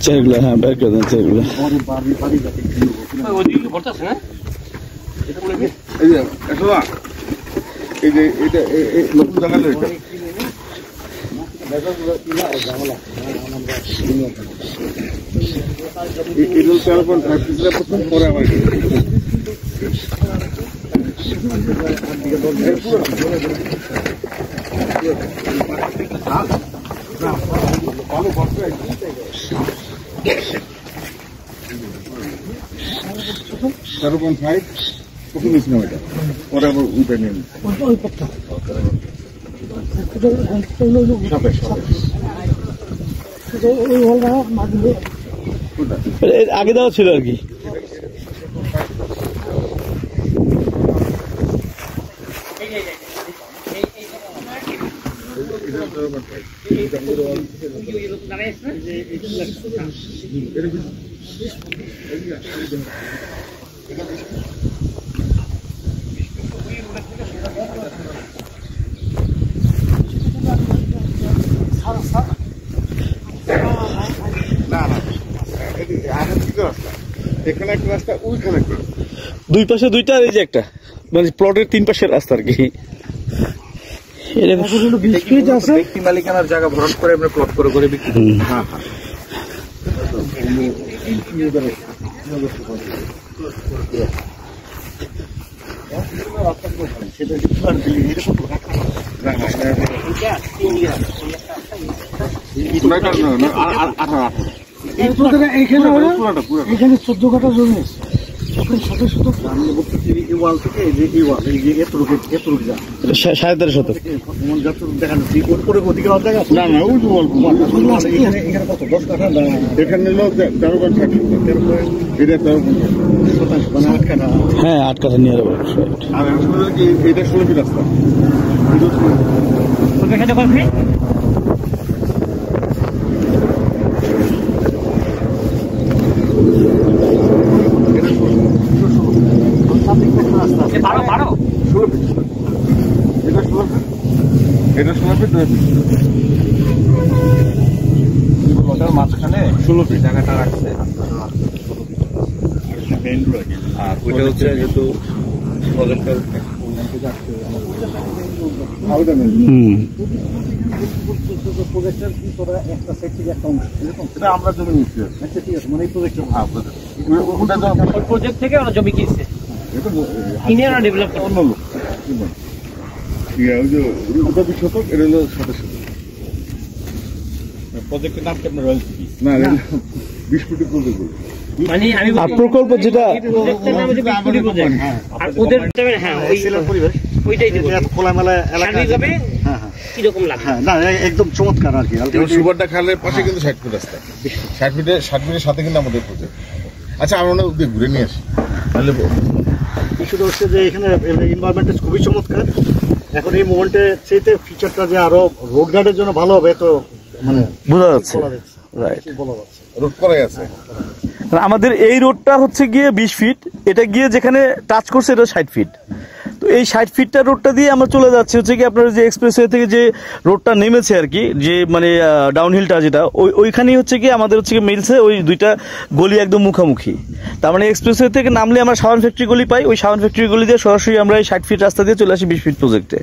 চেয়ারগুলো, হ্যাঁ বের করে দেন চেয়ারগুলো। এই যে এটা নতুন জানালে এটা প্রথম পরে আমার প্রথম নিয়েছিলাম এটা, পরে আবার উঠে নিয়ে আগে দেওয়া ছিল আর কি। এখানে একটা রাস্তা, ওইখানে একটা, দুই পাশে দুইটা, এই যে একটা মানে প্লটের তিন পাশের রাস্তা আর কি। ব্যক্তি মালিকানার জায়গা ভরণ করে আমরা প্লট করে করে বিক্রি করি। হ্যাঁ হ্যাঁ, এখানে 14 কাঠা জমি আছে, সাথে শতক আমি বলছি এই ওয়াল থেকে এই যে এই ওয়াল, এই যে এতটুকু যা 13.5 শতক দেখানো উপরে ওদিকে আর জায়গা না না, ওই যে ওয়াল এখানে কত 10 কাঠা, এখানে হলো 13.60, এটা 13.60 মানে 8 কাঠা। হ্যাঁ 8 কাঠা নিয়ে যাবো। আর আসলে কি এটা 16 ফিট রাস্তা। মাঝখানে 16 ফিট জায়গাটা রাখছে, আর ওইটা হচ্ছে যেহেতু প্রজেক্টের আমরা জমি নিচ্ছি, ঠিক আছে, মানে এই প্রজেক্টের প্রজেক্ট থেকে ওরা জমি কিনছে, কিনে ওরা ডেভেলপ করে অন্য লোক। ওই যে 20 শতক, এটা হলো 27 শতক। প্রজেক্টের নাম কি আপনার রয়্যালটি? না 20 ফুটের প্রজেক্ট। মানে আমি আর প্রকল্প যেটা প্রজেক্টের নাম হচ্ছে 20 কোটি প্রজেক্ট, আর ওদের হ্যাঁ ওই পরিবেশ ওইটাই দেব খোলামেলা এলাকা যাবে। হ্যাঁ হ্যাঁ কি রকম লাগে? হ্যাঁ, না একদম চমৎকার আর কি। সুবারটা খালের পাশে কিন্তু 60 ফুট রাস্তা, 60 ফিটের সাথে কিন্তু আমাদের প্রজেক্ট। আচ্ছা আমরা ওদের ঘুরে নিয়ে আসি তাহলে। বিষয়টা হচ্ছে যে এখানে এনভায়রনমেন্ট খুবই চমৎকার। এখন এই মোমেন্টে চাইতে ফিচারটা যে আরো রোড গার্ডের জন্য ভালো হবে, তো মানে বোঝা যাচ্ছে। রাইট, বলা যাচ্ছে রোড করাই আছে। আমাদের এই রোডটা হচ্ছে গিয়ে 20 ফিট, এটা গিয়ে যেখানে টাচ করছে এটা 60 ফিট। তো এই 60 ফিটটা রোডটা দিয়ে আমরা চলে যাচ্ছি হচ্ছে কি আপনার যে এক্সপ্রেসওয়ে থেকে যে রোডটা নেমেছে আর কি, যে মানে ডাউনহিলটা যেটা ওইখানেই হচ্ছে কি আমাদের হচ্ছে কি মিলছে ওই দুইটা গলি একদম মুখামুখি। তার মানে এক্সপ্রেসওয়ে থেকে নামলে আমরা সাবান ফ্যাক্টরি গলি পাই, ওই সাবান ফ্যাক্টরি গলি দিয়ে সরাসরি আমরা এই 60 ফিট রাস্তা দিয়ে চলে আসি 20 ফিট প্রজেক্টে।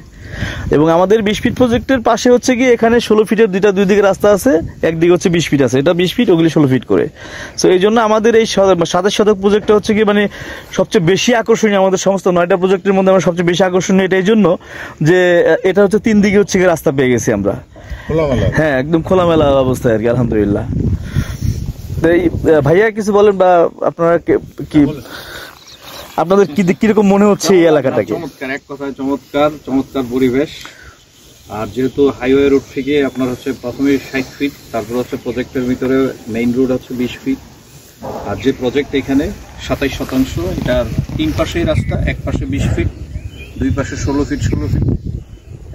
এবং আমাদের 20 ফিট প্রজেক্টের পাশে হচ্ছে কি এখানে 16 ফিটের দুই দিকে রাস্তা আছে, একদিকে হচ্ছে 20 ফিট আছে, এটা 20 ফিট, ওগুলি 16 ফিট করে। সো এই জন্য আমাদের এই 27 শতক প্রজেক্টটা হচ্ছে কি মানে সবচেয়ে বেশি আকর্ষণীয়, আমাদের সমস্ত 9টা প্রজেক্টের মধ্যে আমরা সবচেয়ে বেশি আকর্ষণীয় এটা এই জন্য যে এটা হচ্ছে 3 দিকে হচ্ছে কি রাস্তা পেয়ে গেছি আমরা। হ্যাঁ একদম খোলামেলা অবস্থায় আর কি, আলহামদুলিল্লাহ। ভাইয়া কিছু বলেন, বা আপনারা কি আপনাদের কিরকম মনে হচ্ছে এই এলাকাটাকে? চমৎকার, এক কথায় চমৎকার পরিবেশ। আর যেহেতু হাইওয়ে রোড থেকে আপনার হচ্ছে প্রথমে 60 ফিট, তারপর হচ্ছে প্রজেক্টের ভিতরে মেইন রোড হচ্ছে 20 ফিট, আর যে প্রজেক্ট এখানে 27%, এটার 3 পাশেই রাস্তা, এক পাশে 20 ফিট, 2 পাশে 16 ফিট।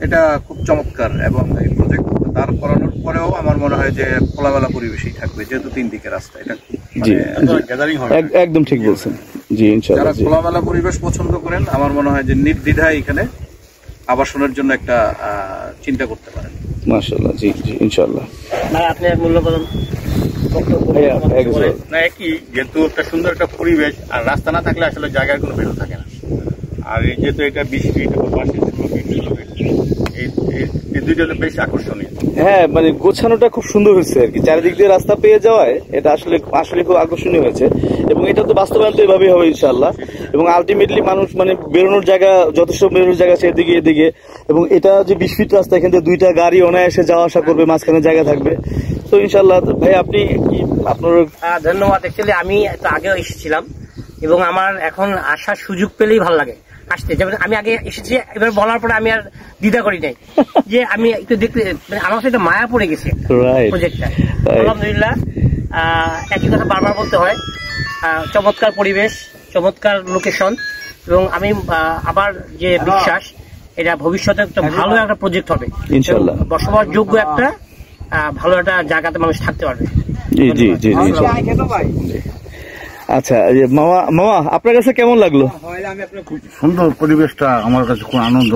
এটা খুব চমৎকার। এবং এই প্রজেক্ট দাঁড় করানোর পরেও আমার মনে হয় যে খোলামেলা পরিবেশই থাকবে, যেহেতু 3 দিকে রাস্তা। এটা গ্যাদারিং হবে, একদম ঠিক বলছেন। জি ইনশাআল্লাহ, যারা খোলামেলা পরিবেশ পছন্দ করেন আমার মনে হয় যে নির্দ্বিধায় এখানে আবাসনের জন্য একটা চিন্তা করতে পারেন। মাশাআল্লাহ, জি জি ইনশাআল্লাহ। ভাই আপনি এক মূল্যবান বক্তব্য ভাইয়া, এক করে না একই, যেহেতু একটা সুন্দর একটা পরিবেশ, আর রাস্তা না থাকলে আসলে জায়গার কোনো ভ্যালু থাকে না। আর এই যেহেতু এটা 20 ফিট এবং পাশে 16 ফিট এই দুইটা হলো বেশ আকর্ষণীয়। হ্যাঁ, মানে গোছানোটা খুব সুন্দর হয়েছে আর কি, চারিদিক দিয়ে রাস্তা পেয়ে যাওয়ায় এটা আসলে খুব আকর্ষণীয় হয়েছে। এবং এটা তো বাস্তবায়ন তো এভাবেই হবে ইনশাআল্লাহ। এবং আলটিমেটলি মানুষ মানে বেরোনোর জায়গা, যথেষ্ট বেরোনোর জায়গা আছে এদিকে এদিকে। এবং এটা যে 20 ফিট রাস্তা, এখান থেকে 2টা গাড়ি অনায়াসে যাওয়া আসা করবে, মাঝখানে জায়গা থাকবে। তো ইনশাআল্লাহ। ভাই আপনি কি আপনার? ধন্যবাদ। অ্যাকচুয়ালি আমি তো আগেও এসেছিলাম এবং আমার এখন আসার সুযোগ পেলেই ভালো লাগে আসতে। যেমন আমি আগে এসেছি, এবার বলার পরে আমি আর দ্বিধা করি নাই যে আমি একটু দেখতে, মানে আমার সাথে মায়া পড়ে গেছে প্রজেক্টটা। আলহামদুলিল্লাহ, একই কথা বারবার বলতে হয়। চমৎকার পরিবেশ, চমৎকার লোকেশন, এবং আমি আবার যে বিশ্বাস এটা ভবিষ্যতে একটা ভালো একটা প্রজেক্ট হবে ইনশাআল্লাহ, বসবাস যোগ্য একটা ভালো একটা জায়গাতে মানুষ থাকতে পারবে। জি জি জি আচ্ছা, মামা আপনার কাছে কেমন লাগলো? সুন্দর পরিবেশটা আমার কাছে খুব আনন্দ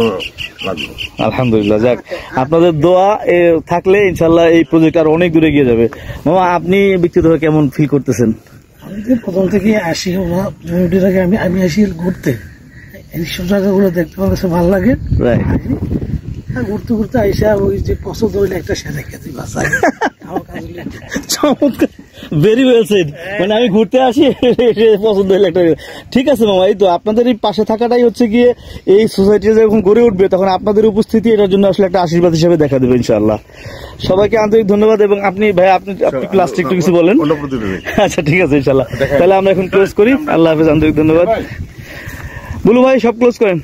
লাগলো। আলহামদুলিল্লাহ, যাক আপনাদের দোয়া থাকলে ইনশাআল্লাহ এই প্রজেক্ট আর অনেক দূরে গিয়ে যাবে। মামা আপনি ব্যক্তিগতভাবে কেমন ফিল করতেছেন? আমি তো প্রথম থেকে আসি, জমিটির আগে আমি আসি ঘুরতে, এইসব জায়গাগুলো দেখতে আমার কাছে ভালো লাগে। রাইট, ঘুরতে ঘুরতে আইসা ওই যে পছন্দ হইলে একটা সেরে খেতে বাসায় চমৎকার, ভেরি ওয়েল সেড। মানে আমি ঘুরতে আসি, পছন্দ হলে একটা। ঠিক আছে মামা, এই তো আপনাদের এই পাশে থাকাটাই হচ্ছে গিয়ে এই সোসাইটি যখন গড়ে উঠবে তখন আপনাদের উপস্থিতি এটার জন্য আসলে একটা আশীর্বাদ হিসেবে দেখা দেবে ইনশাআল্লাহ। সবাইকে আন্তরিক ধন্যবাদ। এবং আপনি ভাই আপনি প্লাস্টিক একটু কিছু বলেন? আচ্ছা ঠিক আছে ইনশাআল্লাহ, তাহলে আমরা এখন ক্লোজ করি। আল্লাহ হাফেজ, আন্তরিক ধন্যবাদ। বুলু ভাই সব ক্লোজ করেন।